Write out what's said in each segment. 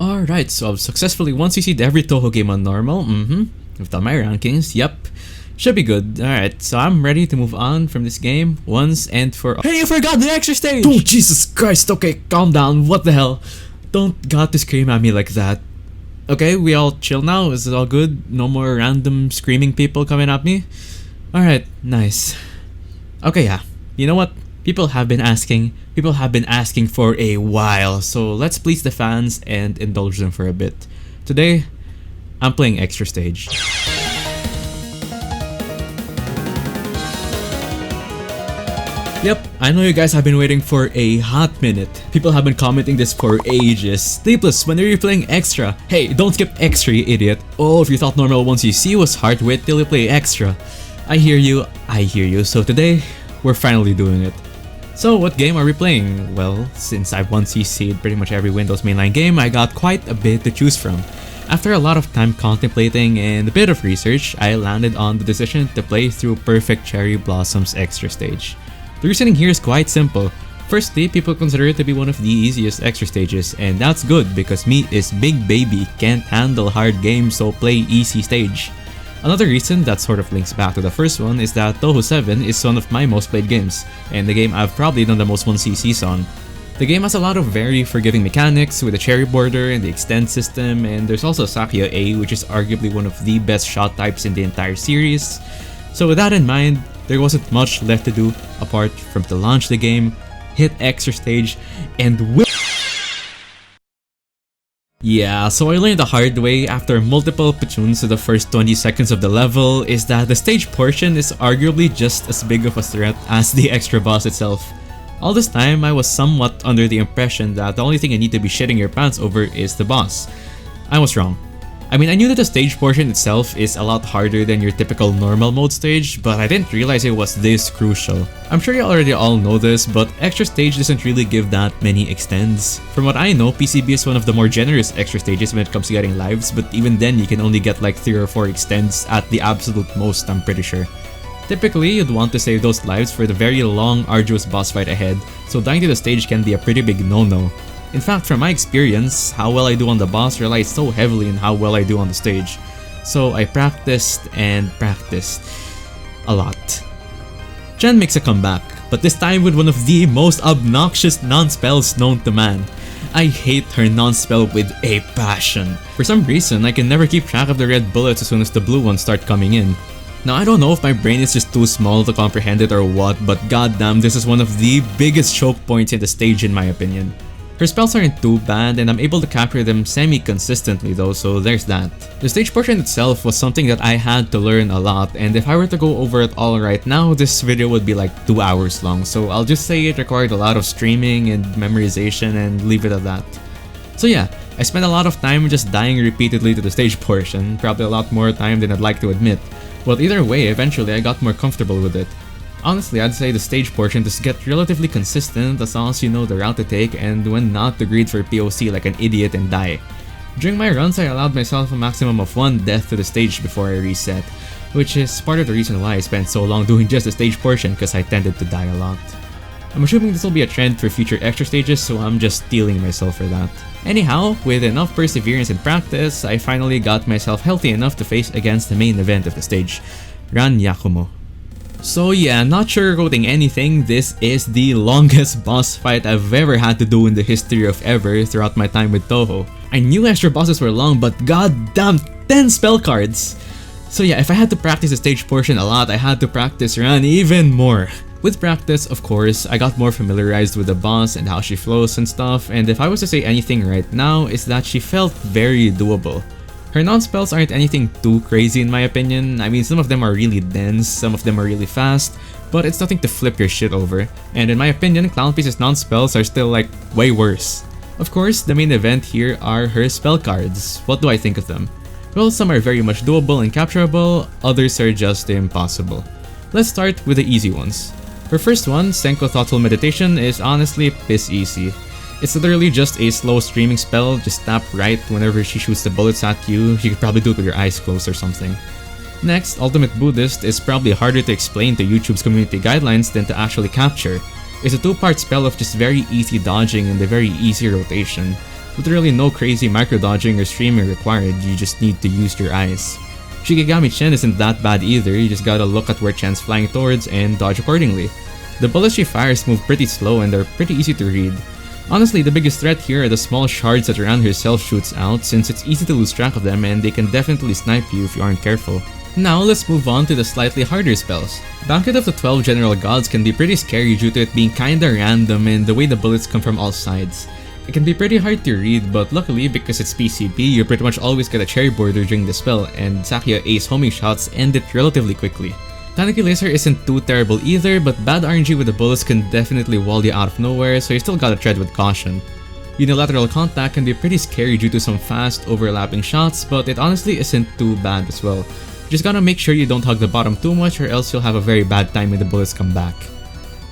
Alright, so I've successfully 1cc'd every Touhou game on normal. I've done my rankings, yep. Should be good. Alright, so I'm ready to move on from this game once and for all. Hey, you forgot the extra stage! Oh, Jesus Christ, okay, calm down, what the hell? Don't got to scream at me like that. Okay, we all chill now, is it all good? No more random screaming people coming at me? Alright, nice. Okay, yeah, you know what? People have been asking for a while, so let's please the fans and indulge them for a bit. Today, I'm playing extra stage. Yep, I know you guys have been waiting for a hot minute. People have been commenting this for ages. Sleepless, when are you playing extra? Hey, don't skip extra, you idiot. Oh, if you thought normal 1cc was hard, wait till you play extra. I hear you, so today, we're finally doing it. So what game are we playing? Well, since I've 1cc'd pretty much every Windows mainline game, I got quite a bit to choose from. After a lot of time contemplating and a bit of research, I landed on the decision to play through Perfect Cherry Blossom's extra stage. The reasoning here is quite simple. Firstly, people consider it to be one of the easiest extra stages, and that's good because me is big baby, can't handle hard games, so play easy stage. Another reason that sort of links back to the first one is that Touhou 7 is one of my most played games, and the game I've probably done the most 1cc's on. The game has a lot of very forgiving mechanics with the cherry border and the extend system, and there's also Sakya A, which is arguably one of the best shot types in the entire series. So with that in mind, there wasn't much left to do apart from to launch the game, hit extra stage, and yeah, so I learned the hard way after multiple platoons to the first 20 seconds of the level is that the stage portion is arguably just as big of a threat as the extra boss itself. All this time, I was somewhat under the impression that the only thing you need to be shitting your pants over is the boss. I was wrong. I mean, I knew that the stage portion itself is a lot harder than your typical normal mode stage, but I didn't realize it was this crucial. I'm sure you already all know this, but extra stage doesn't really give that many extends. From what I know, PCB is one of the more generous extra stages when it comes to getting lives, but even then you can only get like 3 or 4 extends at the absolute most, I'm pretty sure. Typically, you'd want to save those lives for the very long, arduous boss fight ahead, so dying to the stage can be a pretty big no-no. In fact, from my experience, how well I do on the boss relies so heavily on how well I do on the stage. So I practiced and practiced a lot. Chen makes a comeback, but this time with one of the most obnoxious non-spells known to man. I hate her non-spell with a passion. For some reason, I can never keep track of the red bullets as soon as the blue ones start coming in. Now I don't know if my brain is just too small to comprehend it or what, but goddamn, this is one of the biggest choke points in the stage in my opinion. Her spells aren't too bad, and I'm able to capture them semi-consistently though, so there's that. The stage portion itself was something that I had to learn a lot, and if I were to go over it all right now, this video would be like 2 hours long, so I'll just say it required a lot of streaming and memorization and leave it at that. So yeah, I spent a lot of time just dying repeatedly to the stage portion, probably a lot more time than I'd like to admit, but either way, eventually I got more comfortable with it. Honestly, I'd say the stage portion does get relatively consistent as long as you know the route to take and when not to greed for POC like an idiot and die. During my runs, I allowed myself a maximum of 1 death to the stage before I reset, which is part of the reason why I spent so long doing just the stage portion because I tended to die a lot. I'm assuming this will be a trend for future extra stages, so I'm just stealing myself for that. Anyhow, with enough perseverance and practice, I finally got myself healthy enough to face against the main event of the stage, Yukari Yakumo. So yeah, not sugarcoating anything, this is the longest boss fight I've ever had to do in the history of ever throughout my time with Touhou. I knew extra bosses were long, but goddamn 10 spell cards! So yeah, if I had to practice the stage portion a lot, I had to practice run even more. With practice, of course, I got more familiarized with the boss and how she flows and stuff, and if I was to say anything right now, is that she felt very doable. Her non-spells aren't anything too crazy in my opinion. I mean, some of them are really dense, some of them are really fast, but it's nothing to flip your shit over. And in my opinion, Clownpiece's non-spells are still like way worse. Of course, the main event here are her spell cards. What do I think of them? Well, some are very much doable and capturable, others are just impossible. Let's start with the easy ones. Her first one, Senko Thoughtful Meditation, is honestly piss easy. It's literally just a slow streaming spell, just tap right whenever she shoots the bullets at you. You could probably do it with your eyes closed or something. Next, Ultimate Buddhist is probably harder to explain to YouTube's community guidelines than to actually capture. It's a 2-part spell of just very easy dodging and a very easy rotation. Literally no crazy micro-dodging or streaming required, you just need to use your eyes. Shikigami Chen isn't that bad either, you just gotta look at where Chen's flying towards and dodge accordingly. The bullets she fires move pretty slow and they're pretty easy to read. Honestly, the biggest threat here are the small shards that Ran herself shoots out, since it's easy to lose track of them and they can definitely snipe you if you aren't careful. Now let's move on to the slightly harder spells. Banquet of the 12 General Gods can be pretty scary due to it being kinda random and the way the bullets come from all sides. It can be pretty hard to read, but luckily because it's PCB, you pretty much always get a cherry border during the spell, and Sakuya Ace homing shots end it relatively quickly. Tanuki Laser isn't too terrible either, but bad RNG with the bullets can definitely wall you out of nowhere, so you still gotta tread with caution. Unilateral contact can be pretty scary due to some fast, overlapping shots, but it honestly isn't too bad as well. You just gotta make sure you don't hug the bottom too much or else you'll have a very bad time when the bullets come back.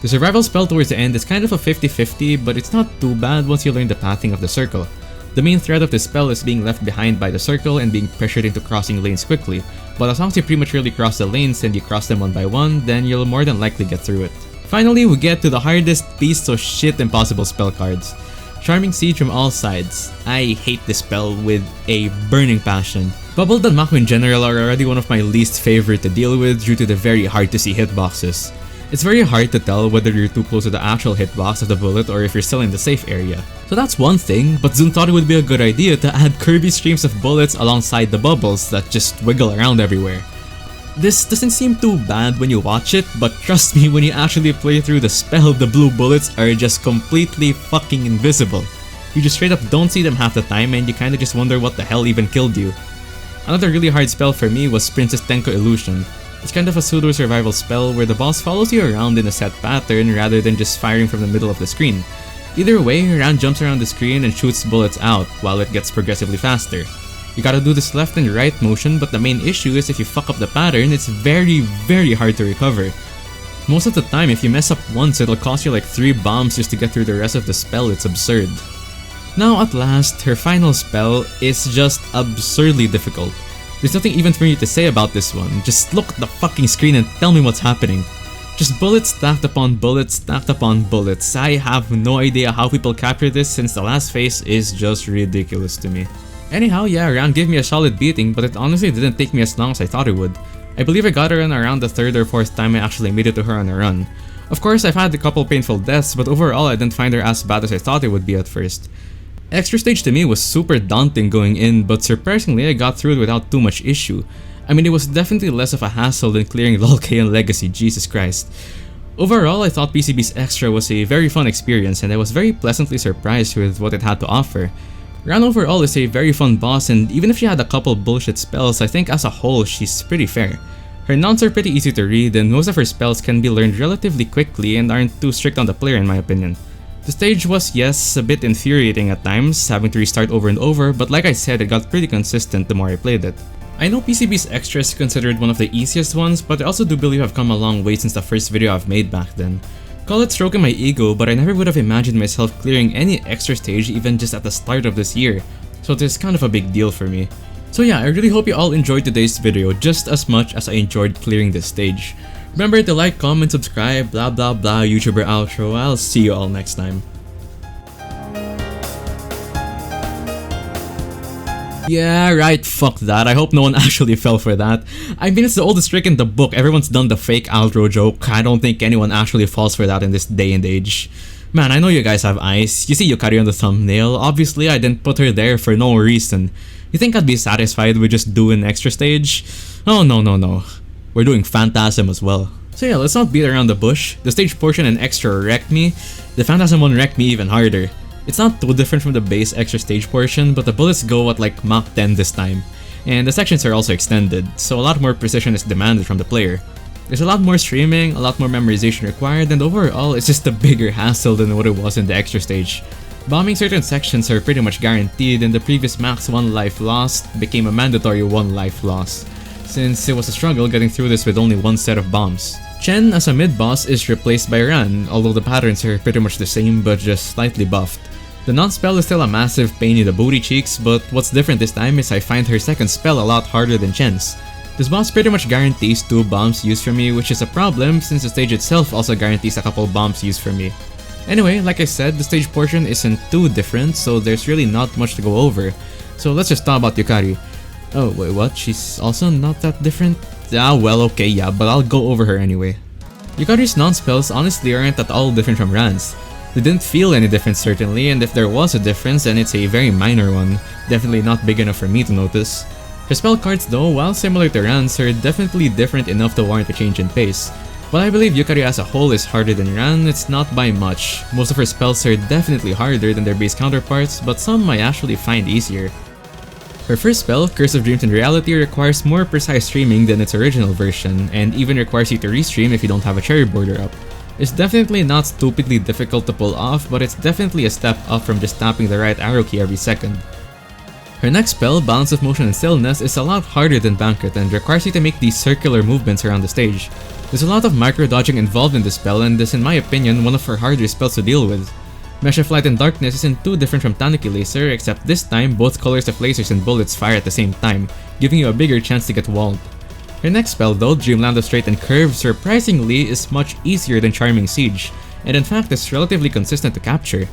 The survival spell towards the end is kind of a 50-50, but it's not too bad once you learn the pathing of the circle. The main threat of this spell is being left behind by the circle and being pressured into crossing lanes quickly, but as long as you prematurely cross the lanes and you cross them one by one, then you'll more than likely get through it. Finally, we get to the hardest piece of shit impossible spell cards. Charming Siege from all sides. I hate this spell with a burning passion. Bubble Danmaku in general are already one of my least favorite to deal with due to the very hard to see hitboxes. It's very hard to tell whether you're too close to the actual hitbox of the bullet or if you're still in the safe area. So that's one thing, but Zun thought it would be a good idea to add curvy streams of bullets alongside the bubbles that just wiggle around everywhere. This doesn't seem too bad when you watch it, but trust me, when you actually play through the spell, the blue bullets are just completely fucking invisible. You just straight up don't see them half the time and you kinda just wonder what the hell even killed you. Another really hard spell for me was Princess Tenko Illusion. It's kind of a pseudo-survival spell where the boss follows you around in a set pattern rather than just firing from the middle of the screen. Either way, Ran jumps around the screen and shoots bullets out while it gets progressively faster. You gotta do this left and right motion, but the main issue is if you fuck up the pattern, it's very hard to recover. Most of the time, if you mess up once, it'll cost you like 3 bombs just to get through the rest of the spell. It's absurd. Now at last, her final spell is just absurdly difficult. There's nothing even for me to say about this one, just look at the fucking screen and tell me what's happening. Just bullets stacked upon bullets stacked upon bullets. I have no idea how people capture this since the last phase is just ridiculous to me. Anyhow, yeah, Ran gave me a solid beating, but it honestly didn't take me as long as I thought it would. I believe I got her in around the 3rd or 4th time I actually made it to her on a run. Of course, I've had a couple painful deaths, but overall I didn't find her as bad as I thought it would be at first. Extra stage to me was super daunting going in, but surprisingly I got through it without too much issue. I mean, it was definitely less of a hassle than clearing LOL-K and Legacy, Jesus Christ. Overall, I thought PCB's Extra was a very fun experience and I was very pleasantly surprised with what it had to offer. Ran overall is a very fun boss, and even if she had a couple bullshit spells, I think as a whole she's pretty fair. Her nons are pretty easy to read and most of her spells can be learned relatively quickly and aren't too strict on the player in my opinion. The stage was, yes, a bit infuriating at times, having to restart over and over, but like I said, it got pretty consistent the more I played it. I know PCB's Extra is considered one of the easiest ones, but I also do believe I've come a long way since the first video I've made back then. Call it stroking my ego, but I never would have imagined myself clearing any Extra stage even just at the start of this year, so it is kind of a big deal for me. So yeah, I really hope you all enjoyed today's video just as much as I enjoyed clearing this stage. Remember to like, comment, subscribe, blah blah blah, YouTuber outro. I'll see you all next time. Yeah, right, fuck that. I hope no one actually fell for that. I mean, it's the oldest trick in the book. Everyone's done the fake outro joke. I don't think anyone actually falls for that in this day and age. Man, I know you guys have eyes. You see Yukari on the thumbnail. Obviously, I didn't put her there for no reason. You think I'd be satisfied with just doing Extra stage? Oh, no. We're doing Phantasm as well. So yeah, let's not beat around the bush. The stage portion and Extra wrecked me. The Phantasm one wrecked me even harder. It's not too different from the base Extra stage portion, but the bullets go at like Mach 10 this time. And the sections are also extended, so a lot more precision is demanded from the player. There's a lot more streaming, a lot more memorization required, and overall it's just a bigger hassle than what it was in the Extra stage. Bombing certain sections are pretty much guaranteed, and the previous max 1 life lost became a mandatory 1 life loss, since it was a struggle getting through this with only 1 set of bombs. Chen as a mid-boss is replaced by Ran, although the patterns are pretty much the same but just slightly buffed. The non-spell is still a massive pain in the booty cheeks, but what's different this time is I find her second spell a lot harder than Chen's. This boss pretty much guarantees 2 bombs used for me, which is a problem since the stage itself also guarantees a couple bombs used for me. Anyway, like I said, the stage portion isn't too different, so there's really not much to go over. So let's just talk about Yukari. Oh, wait, what? She's also not that different? Ah, well, okay, yeah, but I'll go over her anyway. Yukari's non-spells honestly aren't at all different from Ran's. They didn't feel any different certainly, and if there was a difference, then it's a very minor one, definitely not big enough for me to notice. Her spell cards though, while similar to Ran's, are definitely different enough to warrant a change in pace. While I believe Yukari as a whole is harder than Ran, it's not by much. Most of her spells are definitely harder than their base counterparts, but some I actually find easier. Her first spell, Curse of Dreams in Reality, requires more precise streaming than its original version, and even requires you to restream if you don't have a cherry border up. It's definitely not stupidly difficult to pull off, but it's definitely a step up from just tapping the right arrow key every second. Her next spell, Balance of Motion and Stillness, is a lot harder than Banquet and requires you to make these circular movements around the stage. There's a lot of micro-dodging involved in this spell, and is in my opinion one of her harder spells to deal with. Mesh of Light and Darkness isn't too different from Tanuki Laser, except this time both colors of lasers and bullets fire at the same time, giving you a bigger chance to get walled. Her next spell though, Dreamland of Straight and Curve, surprisingly is much easier than Charming Siege, and in fact is relatively consistent to capture.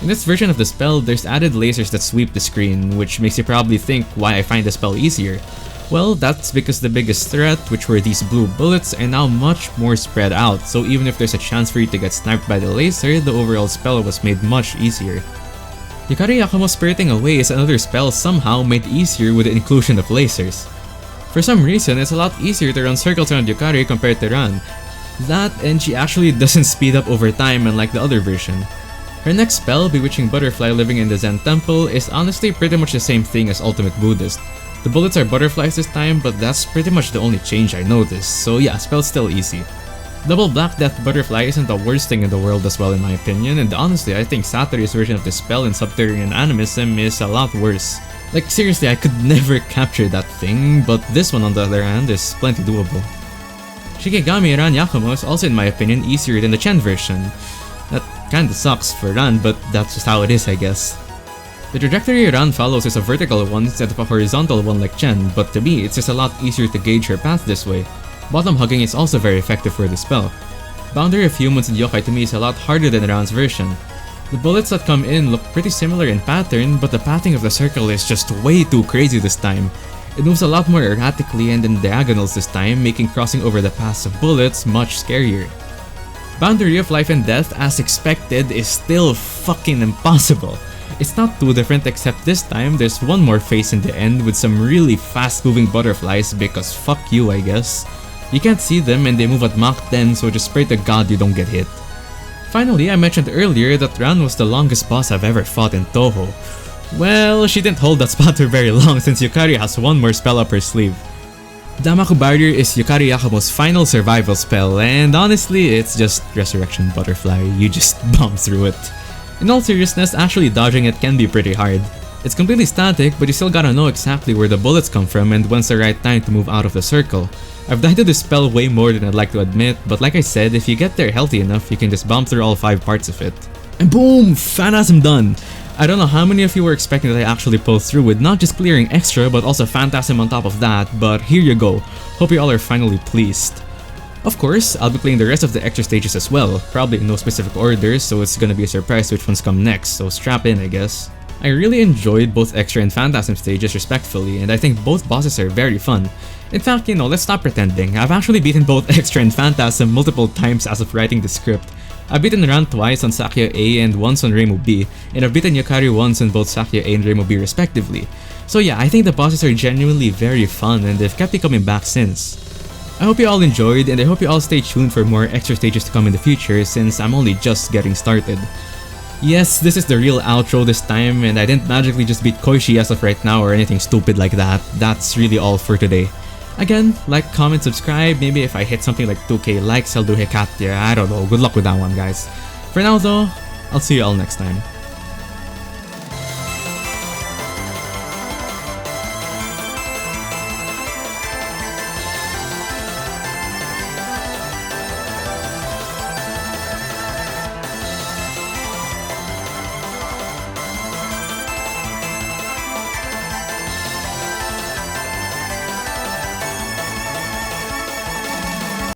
In this version of the spell, there's added lasers that sweep the screen, which makes you probably think why I find the spell easier. Well, that's because the biggest threat, which were these blue bullets, are now much more spread out, so even if there's a chance for you to get sniped by the laser, the overall spell was made much easier. Yukari Yakumo Spiriting Away is another spell somehow made easier with the inclusion of lasers. For some reason, it's a lot easier to run circles around Yukari compared to Ran. That, and she actually doesn't speed up over time unlike the other version. Her next spell, Bewitching Butterfly Living in the Zen Temple, is honestly pretty much the same thing as Ultimate Buddhist. The bullets are butterflies this time, but that's pretty much the only change I noticed, so yeah, spell's still easy. Double Black Death Butterfly isn't the worst thing in the world as well in my opinion, and honestly I think Satori's version of this spell in Subterranean Animism is a lot worse. Like seriously, I could never capture that thing, but this one on the other hand is plenty doable. Shikigami Ran Yakumo is also in my opinion easier than the Chen version. That kinda sucks for Ran, but that's just how it is I guess. The trajectory Ran follows is a vertical one instead of a horizontal one like Chen, but to me it's just a lot easier to gauge her path this way. Bottom hugging is also very effective for this spell. Boundary of Humans and Yokai to me is a lot harder than Ran's version. The bullets that come in look pretty similar in pattern, but the pathing of the circle is just way too crazy this time. It moves a lot more erratically and in diagonals this time, making crossing over the paths of bullets much scarier. Boundary of Life and Death, as expected, is still fucking impossible. It's not too different except this time there's one more phase in the end with some really fast moving butterflies because fuck you I guess. You can't see them and they move at Mach 10, so just pray to God you don't get hit. Finally, I mentioned earlier that Ran was the longest boss I've ever fought in Touhou. Well, she didn't hold that spot for very long since Yukari has one more spell up her sleeve. Damaku Barrier is Yukari Yakumo's final survival spell, and honestly it's just Resurrection Butterfly, you just bomb through it. In all seriousness, actually dodging it can be pretty hard. It's completely static, but you still gotta know exactly where the bullets come from and when's the right time to move out of the circle. I've died to this spell way more than I'd like to admit, but like I said, if you get there healthy enough, you can just bomb through all 5 parts of it. And boom! Phantasm done! I don't know how many of you were expecting that I actually pull through with not just clearing extra, but also Phantasm on top of that, but here you go. Hope you all are finally pleased. Of course, I'll be playing the rest of the extra stages as well, probably in no specific order, so it's gonna be a surprise which ones come next, so strap in I guess. I really enjoyed both Extra and Phantasm stages respectfully, and I think both bosses are very fun. In fact, let's stop pretending, I've actually beaten both Extra and Phantasm multiple times as of writing the script. I've beaten Ran twice on Sakya A and once on Reimu B, and I've beaten Yukari once on both Sakya A and Reimu B respectively. So yeah, I think the bosses are genuinely very fun and they've kept me coming back since. I hope you all enjoyed, and I hope you all stay tuned for more extra stages to come in the future since I'm only just getting started. Yes, this is the real outro this time, and I didn't magically just beat Koishi as of right now or anything stupid like that. That's really all for today. Again, like, comment, subscribe, maybe if I hit something like 2k likes I'll do Hekatya, I don't know, good luck with that one guys. For now though, I'll see you all next time.